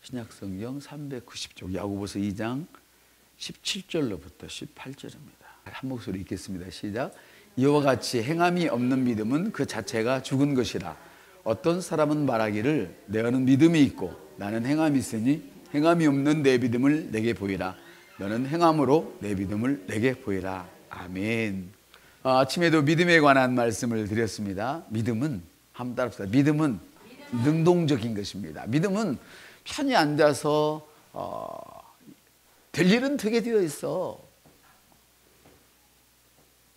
신약성경 390쪽 야고보서 2장 17절로부터 18절입니다. 한 목소리 읽겠습니다. 시작. 이와 같이 행함이 없는 믿음은 그 자체가 죽은 것이라. 어떤 사람은 말하기를 너는 믿음이 있고 나는 행함이 있으니 행함이 없는 내 믿음을 내게 보이라. 너는 행함으로 내 믿음을 내게 보이라. 아멘. 아침에도 믿음에 관한 말씀을 드렸습니다. 믿음은 한번 따라합시다. 믿음은 능동적인 것입니다. 믿음은 편히 앉아서 될 일은 되게 되어 있어,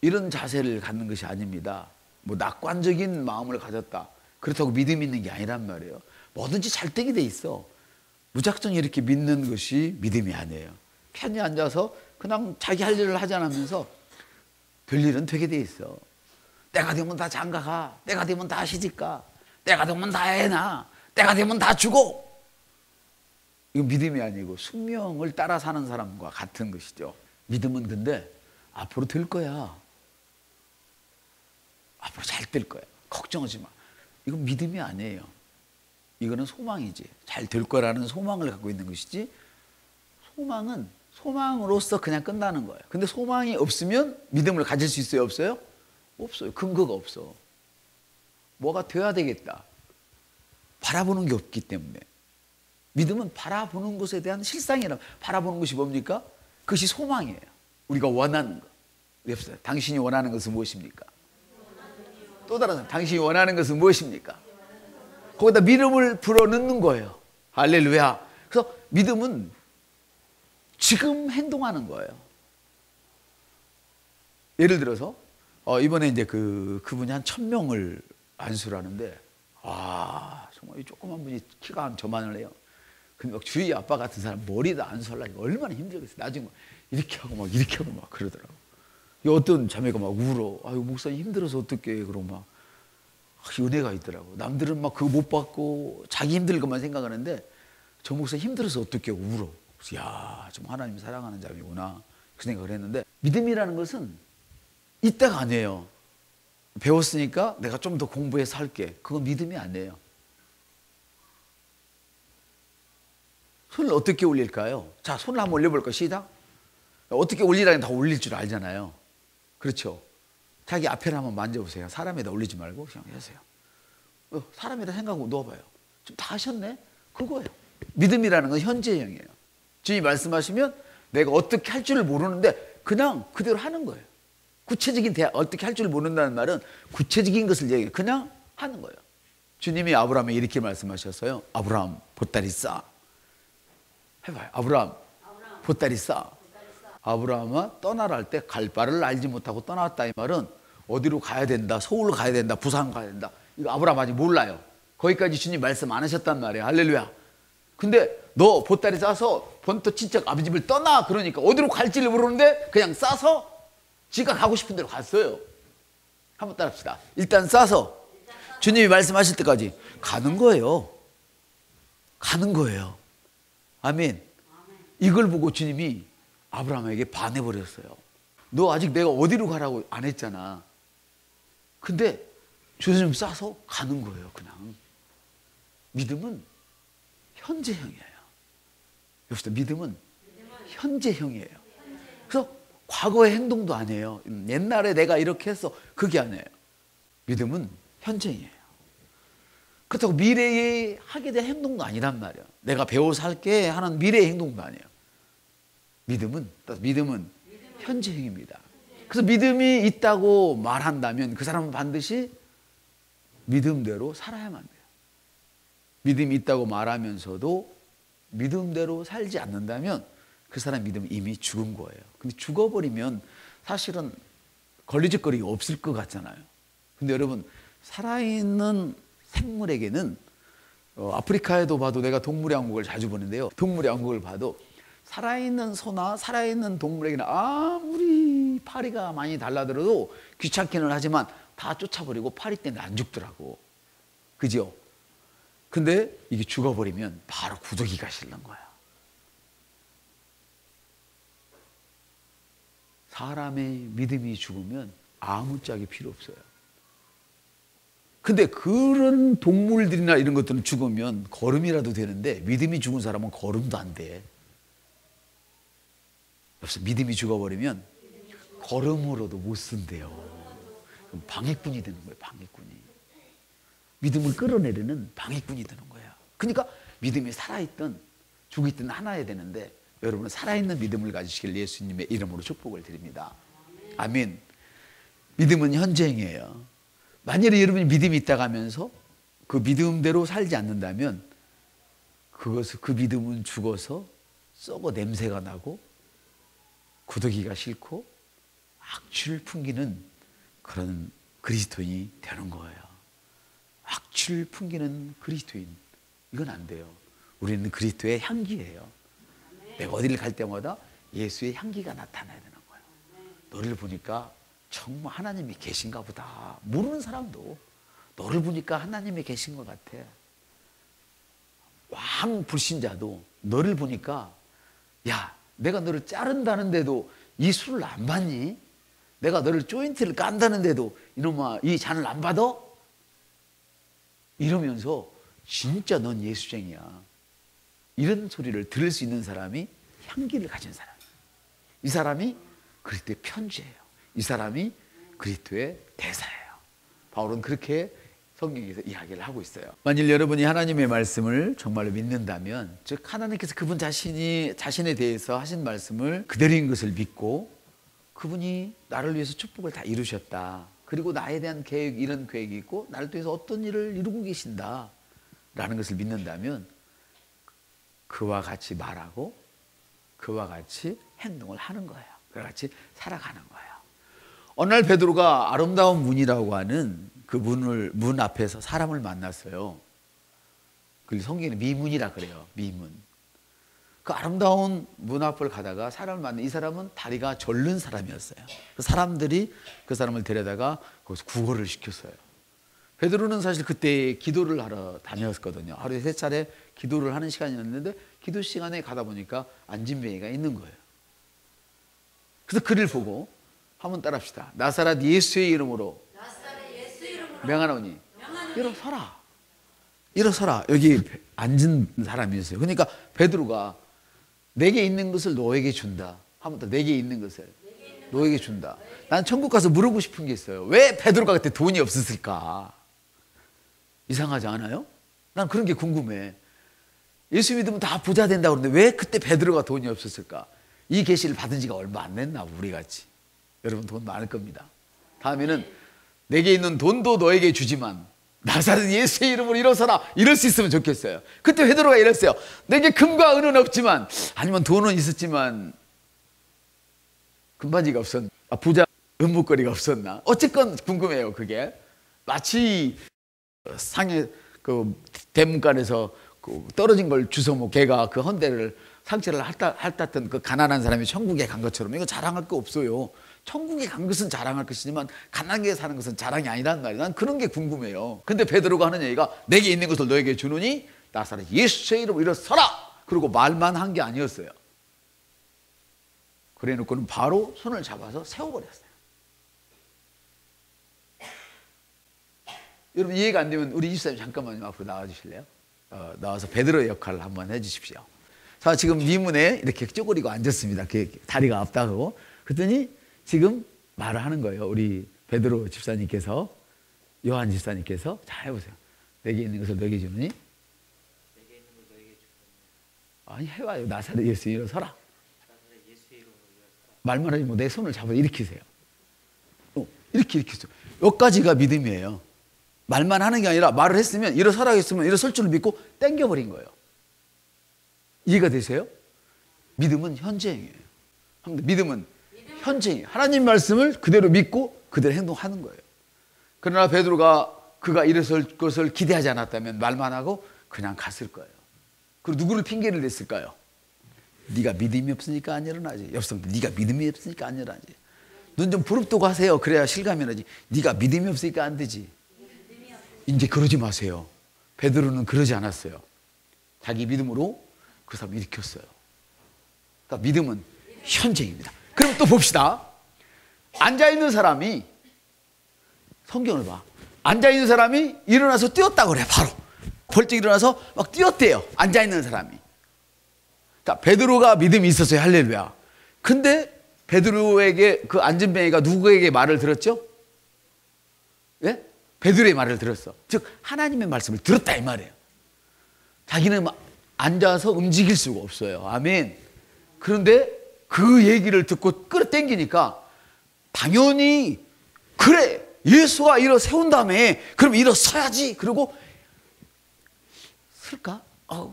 이런 자세를 갖는 것이 아닙니다. 뭐 낙관적인 마음을 가졌다, 그렇다고 믿음이 있는 게 아니란 말이에요. 뭐든지 잘 되게 돼 있어. 무작정 이렇게 믿는 것이 믿음이 아니에요. 편히 앉아서 그냥 자기 할 일을 하지 않으면서 될 일은 되게 돼 있어. 때가 되면 다 장가가, 때가 되면 다 시집가, 때가 되면 다 애나, 때가 되면 다 죽어. 이건 믿음이 아니고 숙명을 따라 사는 사람과 같은 것이죠. 믿음은 근데 앞으로 될 거야. 앞으로 잘 될 거야. 걱정하지 마. 이건 믿음이 아니에요. 이거는 소망이지. 잘 될 거라는 소망을 갖고 있는 것이지, 소망은 소망으로서 그냥 끝나는 거예요. 근데 소망이 없으면 믿음을 가질 수 있어요? 없어요? 없어요. 근거가 없어. 뭐가 돼야 되겠다, 바라보는 게 없기 때문에. 믿음은 바라보는 것에 대한 실상이라. 바라보는 것이 뭡니까? 그것이 소망이에요. 우리가 원하는 것. 엽시다. 당신이 원하는 것은 무엇입니까? 또 다른 사람, 당신이 원하는 것은 무엇입니까? 거기다 믿음을 불어넣는 거예요. 할렐루야. 그래서 믿음은 지금 행동하는 거예요. 예를 들어서 이번에 이제 그분이 한 1000명을 안수를 하는데, 정말 이 조그만 분이 키가 한 저만을 해요. 근데 막 주위 아빠 같은 사람 머리도 안수하려니까 얼마나 힘들겠어요. 나중에 이렇게 하고 막 이렇게 하고 막 그러더라고. 어떤 자매가 막 울어. 아유, 목사님 힘들어서 어떡해. 그러고 막 은혜가 있더라고. 남들은 막 그거 못 받고 자기 힘들 것만 생각하는데 저 목사 힘들어서 어떡해 울어. 그래서 야, 좀 하나님 사랑하는 자매구나, 그 생각을 했는데, 믿음이라는 것은 이때가 아니에요. 배웠으니까 내가 좀 더 공부해서 할게. 그건 믿음이 아니에요. 손을 어떻게 올릴까요? 자, 손을 한번 올려볼까요? 시작. 어떻게 올리라면 다 올릴 줄 알잖아요. 그렇죠? 자기 앞에를 한번 만져보세요. 사람에다 올리지 말고 그냥 하세요. 사람에다 생각하고 넣어봐요. 좀 다 하셨네? 그거예요. 믿음이라는 건 현재형이에요. 주님이 말씀하시면 내가 어떻게 할 줄을 모르는데 그냥 그대로 하는 거예요. 구체적인 어떻게 할 줄 모른다는 말은 구체적인 것을 얘기해요. 그냥 하는 거예요. 주님이 아브라함에 이렇게 말씀하셨어요. 아브라함, 보따리 싸. 해봐요. 아브라함, 보따리 싸. 아브라함은 떠나라 할 때 갈 바를 알지 못하고 떠났다, 이 말은 어디로 가야 된다, 서울 가야 된다, 부산 가야 된다, 이거 아브라함 아직 몰라요. 거기까지 주님 말씀 안 하셨단 말이에요. 할렐루야. 근데 너 보따리 싸서 본토 친척 아버지 집을 떠나, 그러니까 어디로 갈지를 모르는데 그냥 싸서 지가 가고 싶은 데로 갔어요. 한번 따라합시다. 일단 싸서 주님이 말씀하실 때까지 가는 거예요. 가는 거예요. 아멘. 이걸 보고 주님이 아브라함에게 반해버렸어요. 너 아직 내가 어디로 가라고 안 했잖아. 근데 주님 싸서 가는 거예요. 그냥. 믿음은 현재형이에요. 여기서 믿음은 현재형이에요. 그래서 과거의 행동도 아니에요. 옛날에 내가 이렇게 했어, 그게 아니에요. 믿음은 현재형이에요. 그렇다고 미래에 하게 될 행동도 아니란 말이에요. 내가 배워서 할게 하는 미래의 행동도 아니에요. 믿음은 현재형입니다. 그래서 믿음이 있다고 말한다면 그 사람은 반드시 믿음대로 살아야만 돼요. 믿음이 있다고 말하면서도 믿음대로 살지 않는다면 그 사람 믿음은 이미 죽은 거예요. 근데 죽어버리면 사실은 걸리적거리가 없을 것 같잖아요. 근데 여러분, 살아있는 생물에게는 아프리카에도 봐도, 내가 동물의 왕국을 자주 보는데요, 동물의 왕국을 봐도 살아있는 소나 살아있는 동물에게는 아무리 파리가 많이 달라들어도 귀찮기는 하지만 다 쫓아버리고 파리 때문에 안 죽더라고. 그죠? 근데 이게 죽어버리면 바로 구더기가 실는 거야. 사람의 믿음이 죽으면 아무 짝이 필요 없어요. 근데 그런 동물들이나 이런 것들은 죽으면 거름이라도 되는데 믿음이 죽은 사람은 거름도 안 돼. 그래서 믿음이 죽어버리면 거름으로도 못 쓴대요. 그럼 방해꾼이 되는 거예요. 방해꾼이. 믿음을 끌어내리는 방해꾼이 되는 거야. 그러니까 믿음이 살아있든 죽어있든 하나야 되는데 여러분은 살아있는 믿음을 가지시길 예수님의 이름으로 축복을 드립니다. 아멘. 믿음은 현재형이에요. 만약에 여러분이 믿음이 있다고 하면서 그 믿음대로 살지 않는다면 그 믿음은 죽어서 썩어 냄새가 나고 구더기가 싫고 악취를 풍기는 그런 그리스도인이 되는 거예요. 악취를 풍기는 그리스도인, 이건 안 돼요. 우리는 그리스도의 향기예요. 내가 어디를 갈 때마다 예수의 향기가 나타나야 되는 거예요. 너를 보니까 정말 하나님이 계신가 보다. 모르는 사람도 너를 보니까 하나님이 계신 것 같아. 왕 불신자도 너를 보니까 야, 내가 너를 자른다는데도 이 술을 안 받니? 내가 너를 조인트를 깐다는데도 이놈아 이 잔을 안 받아? 이러면서 진짜 넌 예수쟁이야. 이런 소리를 들을 수 있는 사람이 향기를 가진 사람이에요. 이 사람이 그리스도의 편지예요. 이 사람이 그리스도의 대사예요. 바울은 그렇게 성경에서 이야기를 하고 있어요. 만일 여러분이 하나님의 말씀을 정말로 믿는다면, 즉 하나님께서 그분 자신에 대해서 하신 말씀을 그대로인 것을 믿고 그분이 나를 위해서 축복을 다 이루셨다. 그리고 나에 대한 계획, 이런 계획이 있고 나를 통해서 어떤 일을 이루고 계신다 라는 것을 믿는다면 그와 같이 말하고 그와 같이 행동을 하는 거예요. 그와 같이 살아가는 거예요. 어느 날 베드로가 아름다운 문이라고 하는 그 문 앞에서 사람을 만났어요. 그 성경에는 미문이라 그래요. 미문. 그 아름다운 문 앞을 가다가 사람을 만난 이 사람은 다리가 절른 사람이었어요. 그 사람들이 그 사람을 데려다가 거기서 구걸을 시켰어요. 베드로는 사실 그때 기도를 하러 다녔거든요. 하루에 3차례 기도를 하는 시간이었는데 기도 시간에 가다 보니까 안진뱅이가 있는 거예요. 그래서 그를 보고 한번 따라합시다. 나사렛 예수의 이름으로 명하노니 일어서라. 일어서라. 여기 앉은 사람이었어요. 그러니까 베드로가 내게 있는 것을 너에게 준다. 한 번 더 내게 있는 것을 너에게 준다. 난 천국 가서 물어보고 싶은 게 있어요. 왜 베드로가 그때 돈이 없었을까? 이상하지 않아요? 난 그런 게 궁금해. 예수 믿으면 다 부자 된다고 그러는데 왜 그때 베드로가 돈이 없었을까? 이 계시를 받은 지가 얼마 안 됐나 우리같이. 여러분 돈 많을 겁니다. 다음에는 내게 있는 돈도 너에게 주지만 나사렛 예수의 이름으로 일어서라. 이럴 수 있으면 좋겠어요. 그때 베드로가 이랬어요. 내게 금과 은은 없지만, 아니면 돈은 있었지만 금바지가 없었나? 부자 은목거리가 없었나? 어쨌건 궁금해요. 그게 마치 상해 그 대문간에서 그 떨어진 걸 주워 개가 그 헌대를 상처를 핥았던 그 가난한 사람이 천국에 간 것처럼 이거 자랑할 거 없어요. 천국에 간 것은 자랑할 것이지만 가난하게 사는 것은 자랑이 아니란 말이에요. 난 그런 게 궁금해요. 근데 베드로가 하는 얘기가 내게 있는 것을 너에게 주노니 나사렛 예수의 이름으로 일어서라. 그리고 말만 한 게 아니었어요. 그래 놓고는 바로 손을 잡아서 세워버렸어요. 여러분 이해가 안 되면 우리 집사님 잠깐만 앞으로 나와주실래요? 나와서 베드로의 역할을 한번 해주십시오. 자, 지금 미문에 이렇게 쪼그리고 앉았습니다. 다리가 아프다고. 그랬더니 지금 말을 하는 거예요. 우리 베드로 집사님께서, 요한 집사님께서. 자, 해보세요. 내게 있는 것을 너에게 주느니? 내게 있는 것을 너에게 주느니? 아니, 해봐요. 나사렛 예수 이름으로 서라. 말만 하지 뭐 내 손을 잡아 일으키세요. 이렇게 일으키세요. 여기까지가 믿음이에요. 말만 하는 게 아니라 말을 했으면 일어서라 했으면 일어설 줄을 믿고 땡겨버린 거예요. 이해가 되세요? 믿음은 현재형이에요. 믿음은 현재형이에요. 하나님 말씀을 그대로 믿고 그대로 행동하는 거예요. 그러나 베드로가 그가 일어설 것을 기대하지 않았다면 말만 하고 그냥 갔을 거예요. 그리고 누구를 핑계를 댔을까요? 네가 믿음이 없으니까 안 일어나지. 옆 사람들 네가 믿음이 없으니까 안 일어나지. 눈 좀 부릅뜨고 하세요. 그래야 실감이 나지. 네가 믿음이 없으니까 안 되지. 이제 그러지 마세요. 베드로는 그러지 않았어요. 자기 믿음으로 그 사람을 일으켰어요. 그러니까 믿음은 현재입니다. 그럼 또 봅시다. 앉아있는 사람이 성경을 봐. 앉아있는 사람이 일어나서 뛰었다고 그래. 바로 벌쩍 일어나서 막 뛰었대요. 앉아있는 사람이. 자, 베드로가 믿음이 있었어요. 할렐루야. 근데 베드로에게 그 안진뱅이가 누구에게 말을 들었죠? 예? 베드로의 말을 들었어. 즉 하나님의 말씀을 들었다 이 말이에요. 자기는 막 앉아서 움직일 수가 없어요. 아멘. 그런데 그 얘기를 듣고 끌어당기니까 당연히 그래 예수가 일어 세운 다음에 그럼 일어서야지. 그리고 쓸까?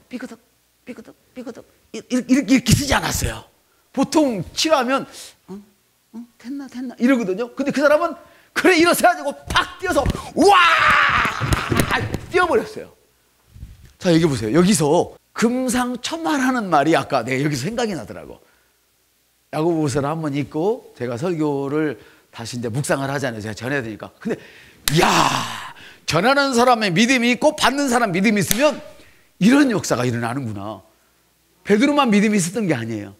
삐그덕 삐그덕 삐그덕 이렇게 쓰지 않았어요. 보통 치료하면 됐나 이러거든요. 근데 그 사람은 그래 일어서야지 하고 팍 뛰어서 우와 뛰어버렸어요. 자 여기 보세요. 여기서 금상첨화라는 말이 아까 내가 여기서 생각이 나더라고. 야고보서를 한번 읽고 제가 설교를 다시 이제 묵상을 하잖아요. 제가 전해야 되니까. 근데 야 전하는 사람의 믿음이 있고 받는 사람 믿음이 있으면 이런 역사가 일어나는구나. 베드로만 믿음이 있었던 게 아니에요.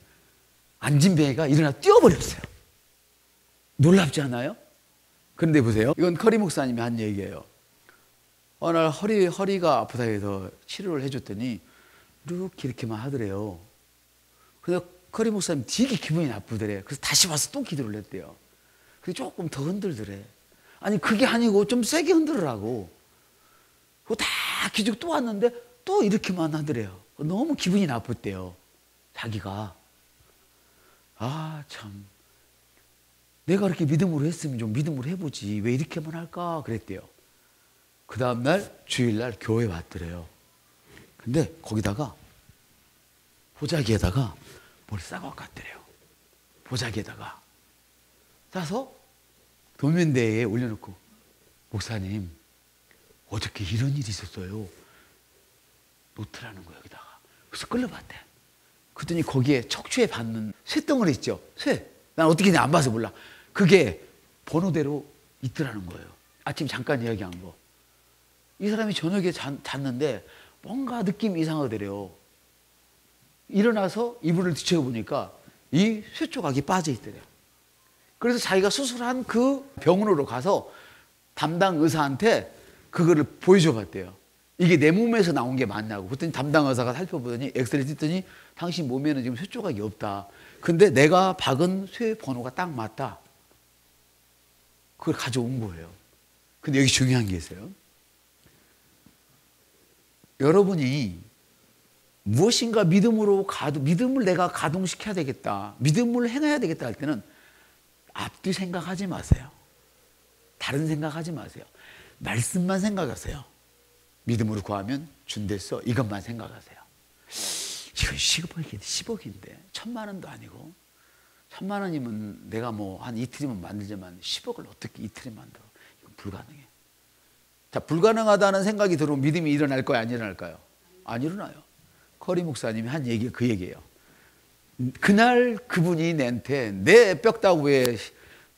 안진뱅이가 일어나 뛰어버렸어요. 놀랍지 않아요? 그런데 보세요. 이건 커리 목사님이 한 얘기예요. 어느 날 허리가 아프다 해서 치료를 해줬더니 이렇게만 하더래요. 그래서 커리 목사님 되게 기분이 나쁘더래. 그래서 다시 와서 또 기도를 했대요. 그래서 조금 더 흔들더래. 아니 그게 아니고 좀 세게 흔들으라고. 그거 다 기죽 또 왔는데 또 이렇게만 하더래요. 너무 기분이 나빴대요. 자기가. 아 참 내가 그렇게 믿음으로 했으면 좀 믿음으로 해보지 왜 이렇게만 할까 그랬대요. 그 다음날 주일날 교회 왔더래요. 근데 거기다가 보자기에다가 뭘 싸고 갔더래요. 보자기에다가 싸서 도면대에 올려놓고 목사님 어저께 이런 일이 있었어요. 놓더라는 거예요. 여기다가. 그래서 끌려봤대. 그랬더니 거기에 척추에 받는 쇠덩어리 있죠. 쇠. 난 어떻게 안 봐서 몰라. 그게 번호대로 있더라는 거예요. 아침 잠깐 이야기한 거. 이 사람이 저녁에 잤는데 뭔가 느낌이 이상하더래요. 일어나서 이불을 뒤쳐보니까 이 쇠조각이 빠져 있더래요. 그래서 자기가 수술한 그 병원으로 가서 담당 의사한테 그거를 보여줘 봤대요. 이게 내 몸에서 나온 게 맞냐고. 그랬더니 담당 의사가 살펴보더니 엑스레이 찍더니 당신 몸에는 지금 쇠조각이 없다. 근데 내가 박은 쇠 번호가 딱 맞다. 그걸 가져온 거예요. 근데 여기 중요한 게 있어요. 여러분이 무엇인가 믿음을 내가 가동시켜야 되겠다. 믿음을 행해야 되겠다 할 때는 앞뒤 생각하지 마세요. 다른 생각하지 마세요. 말씀만 생각하세요. 믿음으로 구하면 준댔어. 이것만 생각하세요. 이거 10억인데 1,000만 원도 아니고 1,000만 원이면 내가 뭐 한 이틀이면 만들지만 10억을 어떻게 이틀에 만들어? 이건 불가능해. 자, 불가능하다는 생각이 들어오면 믿음이 일어날 거야, 안 일어날까요? 안 일어나요. 커리 목사님이 한 얘기가 그 얘기예요. 그날 그분이 내한테 내 뼈다구에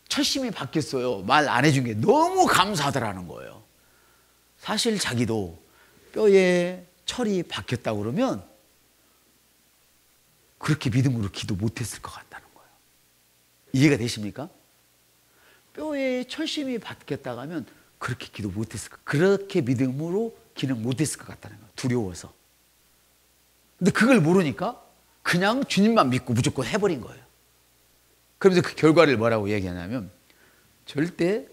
철심이 바뀌었어요. 말 안 해준 게 너무 감사하더라는 거예요. 사실 자기도 뼈에 철이 바뀌었다고 그러면 그렇게 믿음으로 기도 못했을 것 같다는 거예요. 이해가 되십니까? 뼈에 철심이 바뀌었다고 하면 그렇게 기도 못했을 것, 그렇게 믿음으로 기능 못했을 것 같다는 거예요. 두려워서. 근데 그걸 모르니까 그냥 주님만 믿고 무조건 해버린 거예요. 그러면서 그 결과를 뭐라고 얘기하냐면 절대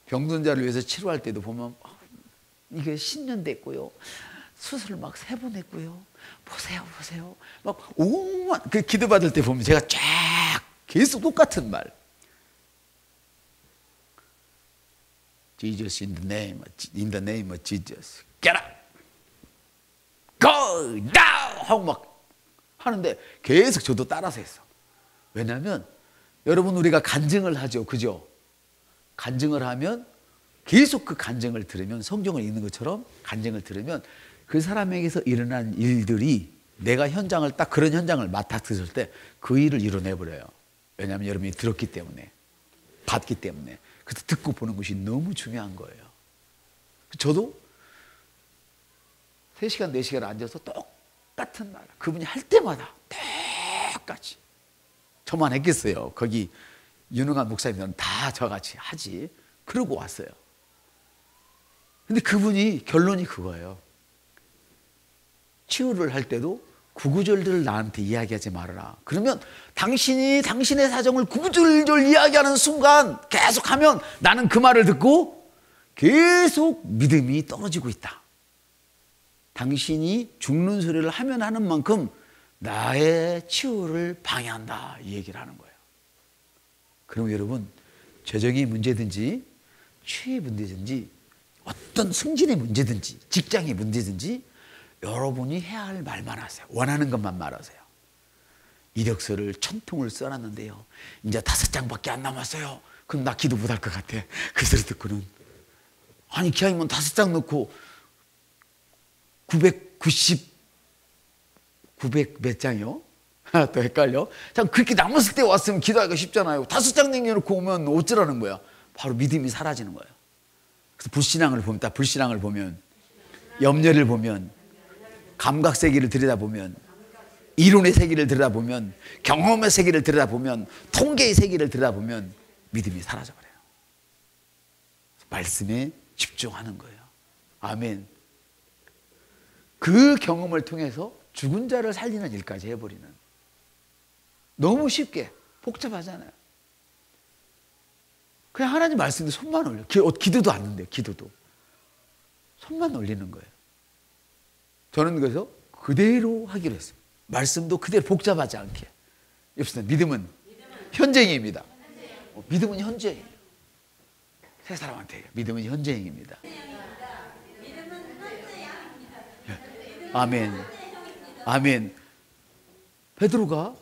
병든 자를 위해서 치료할 때도 보면 이게 10년 됐고요. 수술 막 3번 했고요. 보세요. 막 오만 그 기도 받을 때 보면 제가 쫙 계속 똑같은 말. Jesus in the name of Jesus. Get up. Go now. 하고 막 하는데 계속 저도 따라서 했어. 왜냐하면 여러분 우리가 간증을 하죠. 그죠? 간증을 하면 계속 그 간증을 들으면 성경을 읽는 것처럼 간증을 들으면 그 사람에게서 일어난 일들이 내가 현장을 딱 그런 현장을 맡았을 때 그 일을 이뤄내버려요. 왜냐하면 여러분이 들었기 때문에 봤기 때문에. 그래서 듣고 보는 것이 너무 중요한 거예요. 저도 3시간 4시간 앉아서 똑같은 말 그분이 할 때마다 똑같이 저만 했겠어요. 거기 유능한 목사님들은 다 저같이 하지. 그러고 왔어요. 근데 그분이 결론이 그거예요. 치유를 할 때도 구구절절 나한테 이야기하지 말아라. 그러면 당신이 당신의 사정을 구구절절 이야기하는 순간 계속하면 나는 그 말을 듣고 계속 믿음이 떨어지고 있다. 당신이 죽는 소리를 하면 하는 만큼 나의 치유를 방해한다. 이 얘기를 하는 거예요. 그럼 여러분, 재정의 문제든지 취의 문제든지 어떤 승진의 문제든지 직장의 문제든지 여러분이 해야 할 말만 하세요. 원하는 것만 말하세요. 이력서를 1000통을 써놨는데요, 이제 5장밖에 안 남았어요. 그럼 나 기도 못할 것 같아. 그 소리 듣고는, 아니 기왕이면 5장 넣고 900 몇 장이요? 또 헷갈려. 참 그렇게 남았을 때 왔으면 기도하기가 쉽잖아요. 5장 남겨놓고 오면 어쩌라는 거야. 바로 믿음이 사라지는 거예요. 그래서 불신앙을 보면, 딱 불신앙을 보면, 염려를 보면, 감각 세계를 들여다보면, 이론의 세계를 들여다보면, 경험의 세계를 들여다보면, 통계의 세계를 들여다보면 믿음이 사라져버려요. 말씀에 집중하는 거예요. 아멘. 그 경험을 통해서 죽은 자를 살리는 일까지 해버리는, 너무 쉽게, 복잡하잖아요. 그냥 하나님 말씀에 손만 올려. 기도도 안 하는데, 기도도 손만 올리는 거예요. 저는 그래서 그대로 하기로 했어요. 말씀도 그대로 복잡하지 않게. 옆에서 믿음은 현재입니다. 믿음은 현재예요. 세 사람한테 믿음은 현재입니다. 아멘. 아멘. 베드로가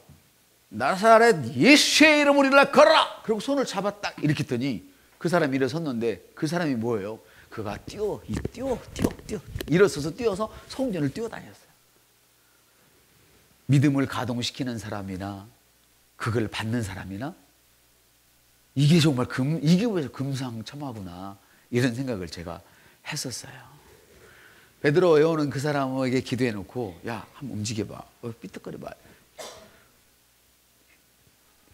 나사렛 예수의 이름으로 일어나 걸어라! 그리고 손을 잡았다 이렇게 했더니 그 사람이 일어섰는데, 그 사람이 뭐예요? 그가 뛰어 일어서서 뛰어서 성전을 뛰어다녔어요. 믿음을 가동시키는 사람이나 그걸 받는 사람이나, 이게 정말 이게 왜 금상첨화구나, 이런 생각을 제가 했었어요. 베드로 여호는 그 사람에게 기도해 놓고, 야, 한번 움직여봐, 삐뚤거려봐.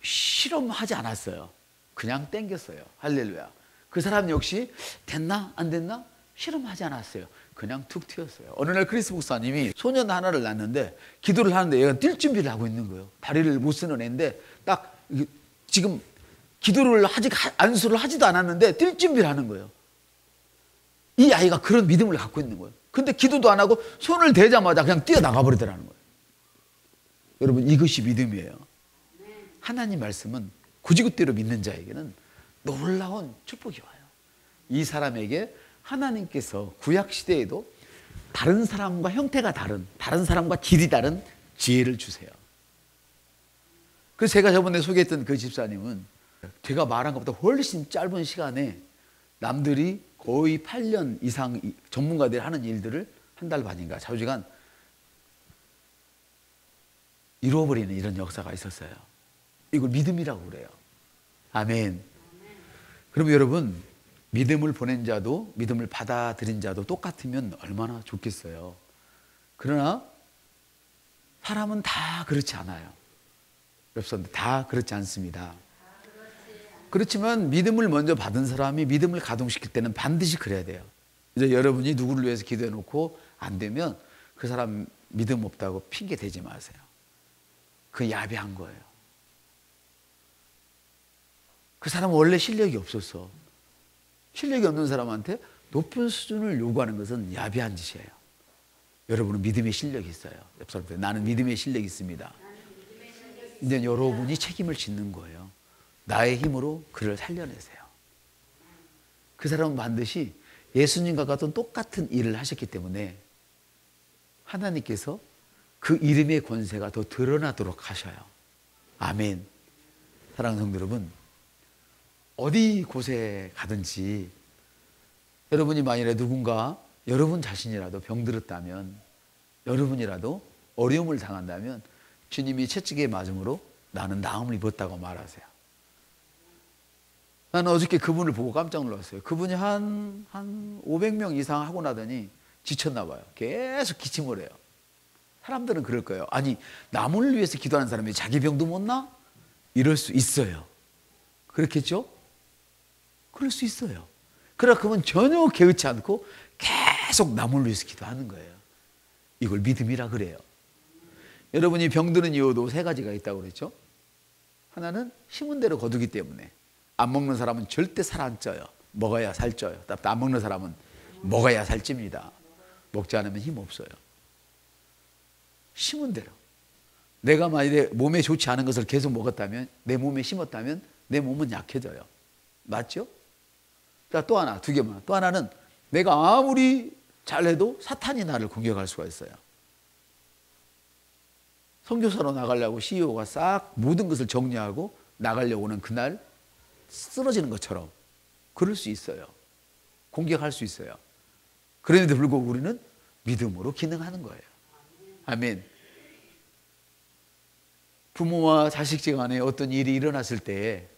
실험하지 않았어요. 그냥 땡겼어요. 할렐루야. 그 사람 역시 됐나 안 됐나 실험하지 않았어요. 그냥 툭 튀었어요. 어느 날 크리스 목사님이 소년 하나를 낳는데 기도를 하는데 얘가 뛸 준비를 하고 있는 거예요. 다리를 못 쓰는 애인데 딱 지금 기도를 안수를 하지도 않았는데 뛸 준비를 하는 거예요. 이 아이가 그런 믿음을 갖고 있는 거예요. 근데 기도도 안 하고 손을 대자마자 그냥 뛰어나가 버리더라는 거예요. 여러분, 이것이 믿음이에요. 하나님 말씀은 구지굿대로 믿는 자에게는 놀라운 축복이 와요. 이 사람에게 하나님께서 구약시대에도 다른 사람과 형태가 다른 사람과 질이 다른 지혜를 주세요. 그래서 제가 저번에 소개했던 그 집사님은 제가 말한 것보다 훨씬 짧은 시간에 남들이 거의 8년 이상 전문가들이 하는 일들을 한 달 반인가 자주간 이루어버리는 이런 역사가 있었어요. 이걸 믿음이라고 그래요. 아멘. 그럼 여러분, 믿음을 보낸 자도 믿음을 받아들인 자도 똑같으면 얼마나 좋겠어요. 그러나 사람은 다 그렇지 않아요. 여러분, 다 그렇지 않습니다. 그렇지만 믿음을 먼저 받은 사람이 믿음을 가동시킬 때는 반드시 그래야 돼요. 이제 여러분이 누구를 위해서 기도해 놓고 안 되면 그 사람 믿음 없다고 핑계 대지 마세요. 그 야비한 거예요. 그 사람은 원래 실력이 없었어. 실력이 없는 사람한테 높은 수준을 요구하는 것은 야비한 짓이에요. 여러분은 믿음의 실력이 있어요. 옆 사람한테 나는 믿음의 실력이 있습니다. 이제 여러분이 책임을 짓는 거예요. 나의 힘으로 그를 살려내세요. 그 사람은 반드시 예수님과 같은 똑같은 일을 하셨기 때문에 하나님께서 그 이름의 권세가 더 드러나도록 하셔요. 아멘. 사랑하는 성도 여러분, 어디 곳에 가든지 여러분이 만일에 누군가 여러분 자신이라도 병들었다면, 여러분이라도 어려움을 당한다면 주님이 채찍에 맞음으로 나는 나음을 입었다고 말하세요. 나는 어저께 그분을 보고 깜짝 놀랐어요. 그분이 한 500명 이상 하고 나더니 지쳤나 봐요. 계속 기침을 해요. 사람들은 그럴 거예요. 아니, 남을 위해서 기도하는 사람이 자기 병도 못 나? 이럴 수 있어요. 그렇겠죠? 그럴 수 있어요. 그러나 그분 전혀 개의치 않고 계속 남을 위해서 기도하는 거예요. 이걸 믿음이라 그래요. 여러분이 병드는 이유도 세 가지가 있다고 그랬죠. 하나는 심은 대로 거두기 때문에. 안 먹는 사람은 절대 살 안 쪄요. 먹어야 살쪄요. 안 먹는 사람은 먹어야 살찝니다. 먹지 않으면 힘 없어요. 심은 대로. 내가 만약에 몸에 좋지 않은 것을 계속 먹었다면, 내 몸에 심었다면 내 몸은 약해져요. 맞죠? 자, 또 하나, 두 개만. 또 하나는 내가 아무리 잘해도 사탄이 나를 공격할 수가 있어요. 선교사로 나가려고 CEO가 싹 모든 것을 정리하고 나가려고 하는 그날 쓰러지는 것처럼 그럴 수 있어요. 공격할 수 있어요. 그런데도 불구하고 우리는 믿음으로 기능하는 거예요. 아멘. 부모와 자식 간에 어떤 일이 일어났을 때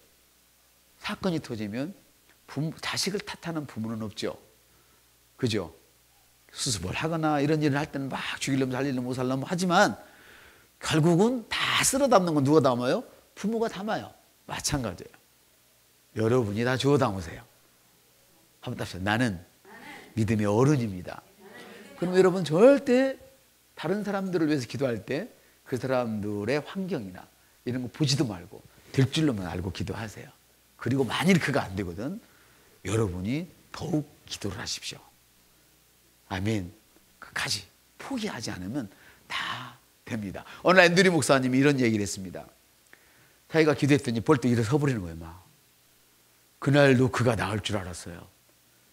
사건이 터지면 자식을 탓하는 부모는 없죠. 그죠? 수습을 하거나 이런 일을 할 때는 막 죽이려면 살리려면 못 살려면 하지만 결국은 다 쓸어 담는 건 누가 담아요? 부모가 담아요. 마찬가지예요. 여러분이 다 주워 담으세요. 한번 답시다. 나는 믿음의 어른입니다. 그럼 여러분 절대 다른 사람들을 위해서 기도할 때 그 사람들의 환경이나 이런 거 보지도 말고 될 줄로만 알고 기도하세요. 그리고 만일 그가 안 되거든 여러분이 더욱 기도를 하십시오. 아멘. 끝까지 포기하지 않으면 다 됩니다. 어느 날 앤드류 목사님이 이런 얘기를 했습니다. 자기가 기도했더니 벌떡 일어서 버리는 거예요. 막. 그날도 그가 나을 줄 알았어요.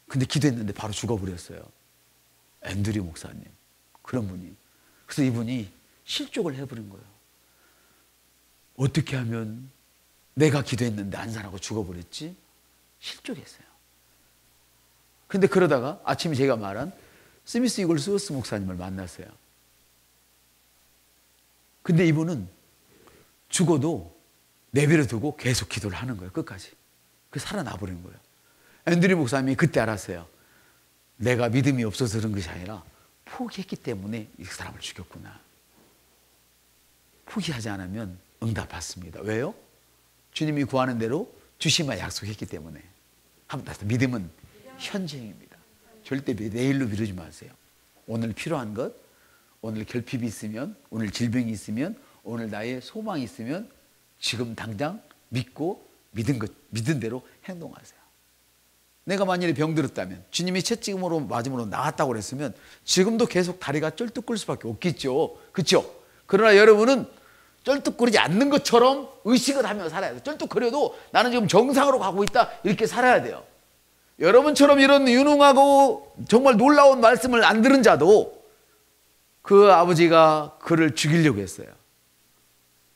근데 기도했는데 바로 죽어버렸어요. 앤드류 목사님. 그런 분이. 그래서 이분이 실족을 해버린 거예요. 어떻게 하면 내가 기도했는데 안 살아고 죽어버렸지? 실족했어요. 근데 그러다가 아침에 제가 말한 스미스 이글스워스 목사님을 만났어요. 근데 이분은 죽어도 내버려 두고 계속 기도를 하는 거예요. 끝까지. 그 살아나 버린 거예요. 앤드류 목사님이 그때 알았어요. 내가 믿음이 없어서 그런 것이 아니라 포기했기 때문에 이 사람을 죽였구나. 포기하지 않으면 응답 받습니다. 왜요? 주님이 구하는 대로 주시마 약속했기 때문에. 한번 다시 믿음은 현재입니다. 절대 내일로 미루지 마세요. 오늘 필요한 것, 오늘 결핍이 있으면, 오늘 질병이 있으면, 오늘 나의 소망이 있으면 지금 당장 믿고 믿은 대로 행동하세요. 내가 만일에 병들었다면 주님이 채찍으로 맞음으로 나았다고 그랬으면 지금도 계속 다리가 쩔뚝거릴 수밖에 없겠죠. 그렇죠? 그러나 여러분은 쩔뚝거리지 않는 것처럼 의식을 하며 살아야 돼요. 쩔뚝거려도 나는 지금 정상으로 가고 있다 이렇게 살아야 돼요. 여러분처럼 이런 유능하고 정말 놀라운 말씀을 안 들은 자도 그 아버지가 그를 죽이려고 했어요.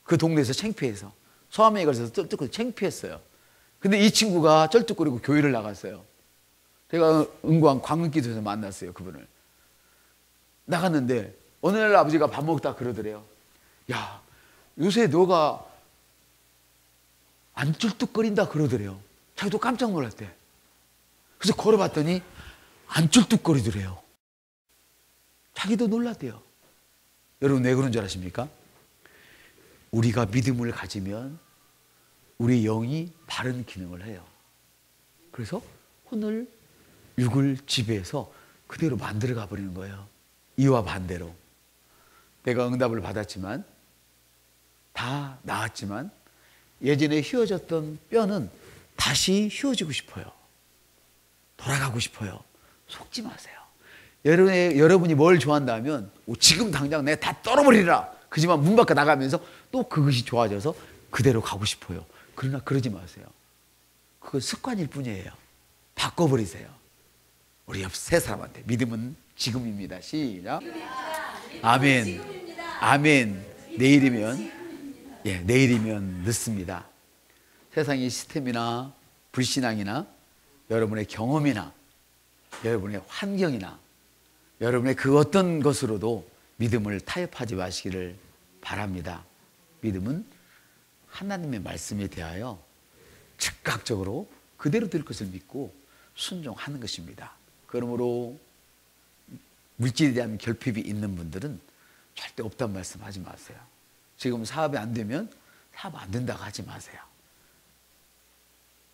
그 동네에서 창피해서 소아명에 걸려서 쩔뚝거리고 창피했어요. 근데 이 친구가 쩔뚝거리고 교회를 나갔어요. 제가 은광 광흥기도에서 만났어요. 그분을. 나갔는데 어느 날 아버지가 밥 먹다 그러더래요. 야, 요새 너가 안 쩔뚝거린다 그러더래요. 자기도 깜짝 놀랐대. 그래서 걸어봤더니 안 쩔뚝거리더래요. 자기도 놀랐대요. 여러분 왜 그런 줄 아십니까? 우리가 믿음을 가지면 우리 영이 바른 기능을 해요. 그래서 혼을 육을 지배해서 그대로 만들어가 버리는 거예요. 이와 반대로 내가 응답을 받았지만 다 나았지만 예전에 휘어졌던 뼈는 다시 휘어지고 싶어요. 돌아가고 싶어요. 속지 마세요. 여러분이 뭘 좋아한다면 지금 당장 내가 다 떨어버리라. 그지만 문 밖에 나가면서 또 그것이 좋아져서 그대로 가고 싶어요. 그러나 그러지 마세요. 그건 습관일 뿐이에요. 바꿔버리세요. 우리 옆 세 사람한테 믿음은 지금입니다. 시작. 아멘. 아멘. 내일이면 늦습니다. 세상의 시스템이나 불신앙이나 여러분의 경험이나 여러분의 환경이나 여러분의 그 어떤 것으로도 믿음을 타협하지 마시기를 바랍니다. 믿음은 하나님의 말씀에 대하여 즉각적으로 그대로 될 것을 믿고 순종하는 것입니다. 그러므로 물질에 대한 결핍이 있는 분들은 절대 없다는 말씀 하지 마세요. 지금 사업이 안 되면 사업 안 된다고 하지 마세요.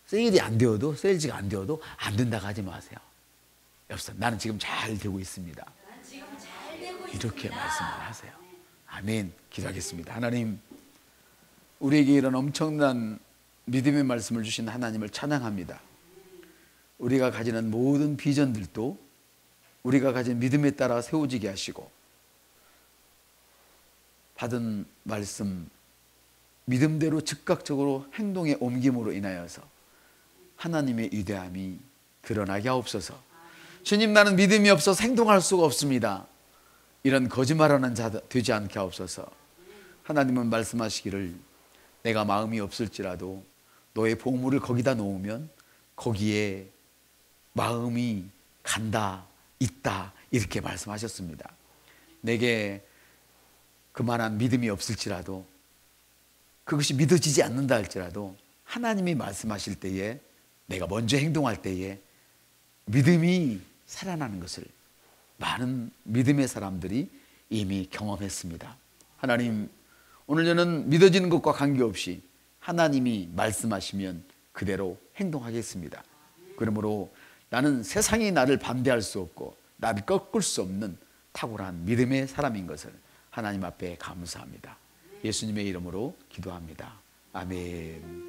세일이 안 되어도 세일즈가 안 되어도 안 된다고 하지 마세요. 없어. 나는 지금 잘 되고 있습니다. 이렇게 말씀을 하세요. 아멘. 기도하겠습니다. 하나님, 우리에게 이런 엄청난 믿음의 말씀을 주신 하나님을 찬양합니다. 우리가 가지는 모든 비전들도 우리가 가진 믿음에 따라 세워지게 하시고, 받은 말씀 믿음대로 즉각적으로 행동에 옮김으로 인하여서 하나님의 위대함이 드러나게 하옵소서. 주님, 나는 믿음이 없어서 행동할 수가 없습니다. 이런 거짓말하는 자 되지 않게 하옵소서. 하나님은 말씀하시기를 내가 마음이 없을지라도 너의 보물을 거기다 놓으면 거기에 마음이 간다, 있다, 이렇게 말씀하셨습니다. 내게 그만한 믿음이 없을지라도, 그것이 믿어지지 않는다 할지라도 하나님이 말씀하실 때에 내가 먼저 행동할 때에 믿음이 살아나는 것을 많은 믿음의 사람들이 이미 경험했습니다. 하나님, 오늘 저는 믿어지는 것과 관계없이 하나님이 말씀하시면 그대로 행동하겠습니다. 그러므로 나는 세상이 나를 반대할 수 없고 나를 꺾을 수 없는 탁월한 믿음의 사람인 것을 하나님 앞에 감사합니다. 예수님의 이름으로 기도합니다. 아멘.